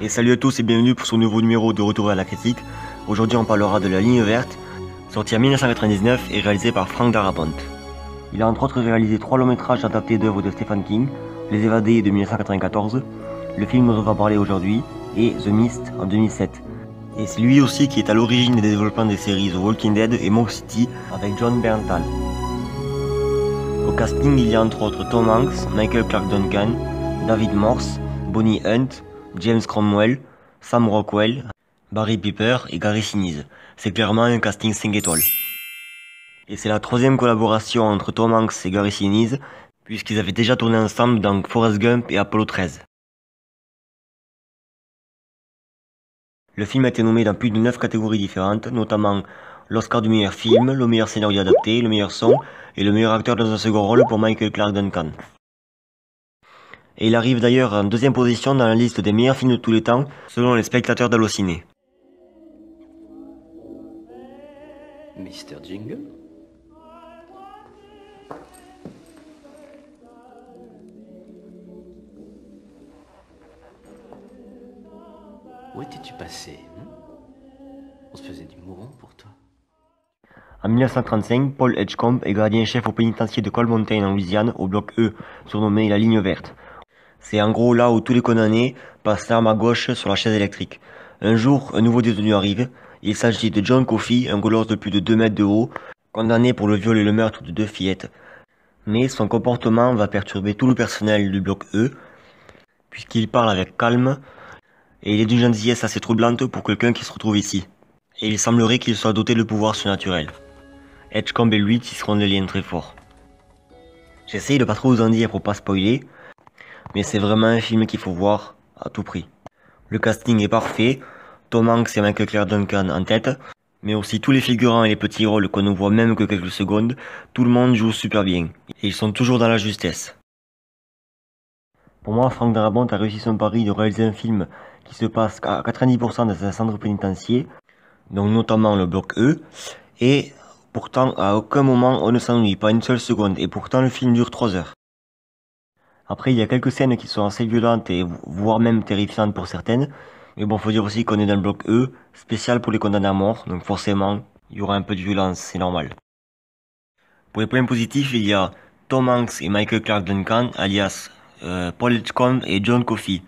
Et salut à tous et bienvenue pour ce nouveau numéro de Retour à la critique. Aujourd'hui on parlera de La Ligne verte, sorti en 1999 et réalisé par Frank Darabont. Il a entre autres réalisé 3 longs métrages adaptés d'œuvres de Stephen King, Les Évadés de 1994, le film dont on va parler aujourd'hui, et The Mist en 2007. Et c'est lui aussi qui est à l'origine des développements des séries The Walking Dead et Monk City avec John Berntal. Au casting il y a entre autres Tom Hanks, Michael Clarke Duncan, David Morse, Bonnie Hunt, James Cromwell, Sam Rockwell, Barry Pepper et Gary Sinise. C'est clairement un casting 5 étoiles. Et c'est la troisième collaboration entre Tom Hanks et Gary Sinise, puisqu'ils avaient déjà tourné ensemble dans Forrest Gump et Apollo 13. Le film a été nommé dans plus de 9 catégories différentes, notamment l'Oscar du meilleur film, le meilleur scénario adapté, le meilleur son et le meilleur acteur dans un second rôle pour Michael Clarke Duncan. Et il arrive d'ailleurs en deuxième position dans la liste des meilleurs films de tous les temps, selon les spectateurs d'Allociné. Mr. Jingle? Où étais-tu passé? On se faisait du mourant pour toi. En 1935, Paul Edgecombe est gardien-chef au pénitencier de Cold Mountain en Louisiane, au bloc E, surnommé la Ligne verte. C'est en gros là où tous les condamnés passent l'arme à gauche sur la chaise électrique. Un jour, un nouveau détenu arrive. Il s'agit de John Coffey, un colosse de plus de 2 mètres de haut, condamné pour le viol et le meurtre de 2 fillettes. Mais son comportement va perturber tout le personnel du bloc E, puisqu'il parle avec calme, et il est d'une gentillesse assez troublante pour quelqu'un qui se retrouve ici. Et il semblerait qu'il soit doté de pouvoirs surnaturels. Edgecombe et lui tisseront des liens très forts. J'essaye de pas trop vous en dire pour pas spoiler, mais c'est vraiment un film qu'il faut voir à tout prix. Le casting est parfait, Tom Hanks et Michael Clarke Duncan en tête, mais aussi tous les figurants et les petits rôles qu'on ne voit même que quelques secondes, tout le monde joue super bien, et ils sont toujours dans la justesse. Pour moi, Frank Darabont a réussi son pari de réaliser un film qui se passe à 90% dans un centre pénitentiaire, donc notamment le bloc E, et pourtant à aucun moment on ne s'ennuie, pas une seule seconde, et pourtant le film dure 3 heures. Après, il y a quelques scènes qui sont assez violentes et voire même terrifiantes pour certaines. Mais bon, faut dire aussi qu'on est dans le bloc E, spécial pour les condamnés à mort. Donc forcément, il y aura un peu de violence, c'est normal. Pour les points positifs, il y a Tom Hanks et Michael Clarke Duncan, alias Paul Edgecombe et John Coffey.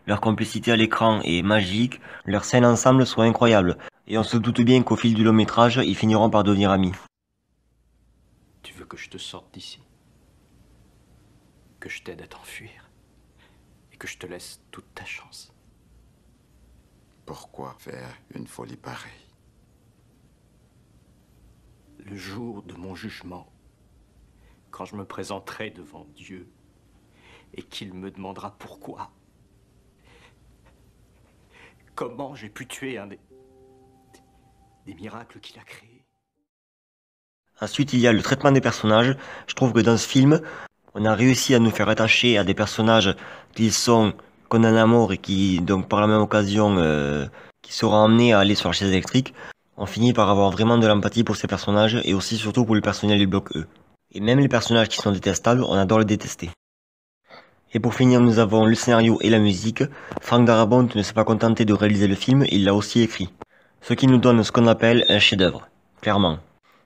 Leur complicité à l'écran est magique, leurs scènes ensemble sont incroyables. Et on se doute bien qu'au fil du long métrage, ils finiront par devenir amis. Tu veux que je te sorte d'ici? Que je t'aide à t'enfuir? Et que je te laisse toute ta chance? Pourquoi faire une folie pareille? Le jour de mon jugement, quand je me présenterai devant Dieu et qu'il me demandera pourquoi, comment j'ai pu tuer un des miracles qu'il a créés. Ensuite, il y a le traitement des personnages. Je trouve que dans ce film, on a réussi à nous faire attacher à des personnages qui sont condamnés à mort et qui, donc par la même occasion, qui seront amenés à aller sur la chaise électrique. On finit par avoir vraiment de l'empathie pour ces personnages et aussi surtout pour le personnel du bloc E. Et même les personnages qui sont détestables, on adore les détester. Et pour finir, nous avons le scénario et la musique. Frank Darabont ne s'est pas contenté de réaliser le film, il l'a aussi écrit. Ce qui nous donne ce qu'on appelle un chef-d'œuvre, clairement.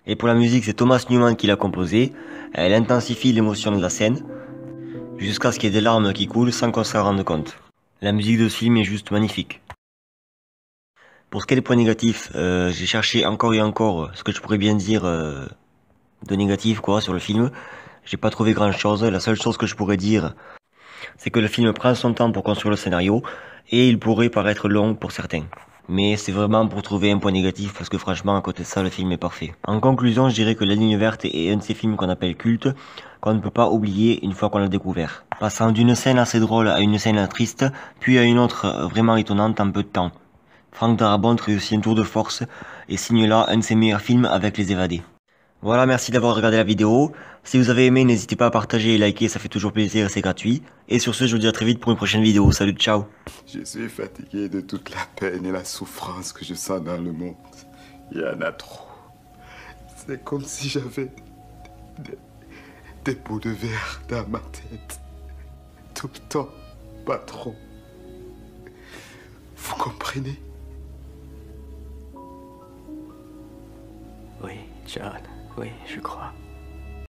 Et pour la musique, c'est Thomas Newman qui l'a composée. Elle intensifie l'émotion de la scène, jusqu'à ce qu'il y ait des larmes qui coulent sans qu'on s'en rende compte. La musique de ce film est juste magnifique. Pour ce qui est des points négatifs, j'ai cherché encore et encore ce que je pourrais bien dire de négatif sur le film. J'ai pas trouvé grand chose. La seule chose que je pourrais dire, c'est que le film prend son temps pour construire le scénario et il pourrait paraître long pour certains. Mais c'est vraiment pour trouver un point négatif parce que franchement, à côté de ça, le film est parfait. En conclusion, je dirais que La Ligne verte est un de ces films qu'on appelle culte, qu'on ne peut pas oublier une fois qu'on l'a découvert. Passant d'une scène assez drôle à une scène triste, puis à une autre vraiment étonnante en peu de temps. Frank Darabont réussit un tour de force et signe là un de ses meilleurs films avec Les Évadés. Voilà, merci d'avoir regardé la vidéo. Si vous avez aimé, n'hésitez pas à partager et liker, ça fait toujours plaisir et c'est gratuit. Et sur ce, je vous dis à très vite pour une prochaine vidéo. Salut, ciao. Je suis fatigué de toute la peine et la souffrance que je sens dans le monde. Il y en a trop. C'est comme si j'avais des bouts de verre dans ma tête. Tout le temps, pas trop. comprenez? Oui, John, oui, je crois.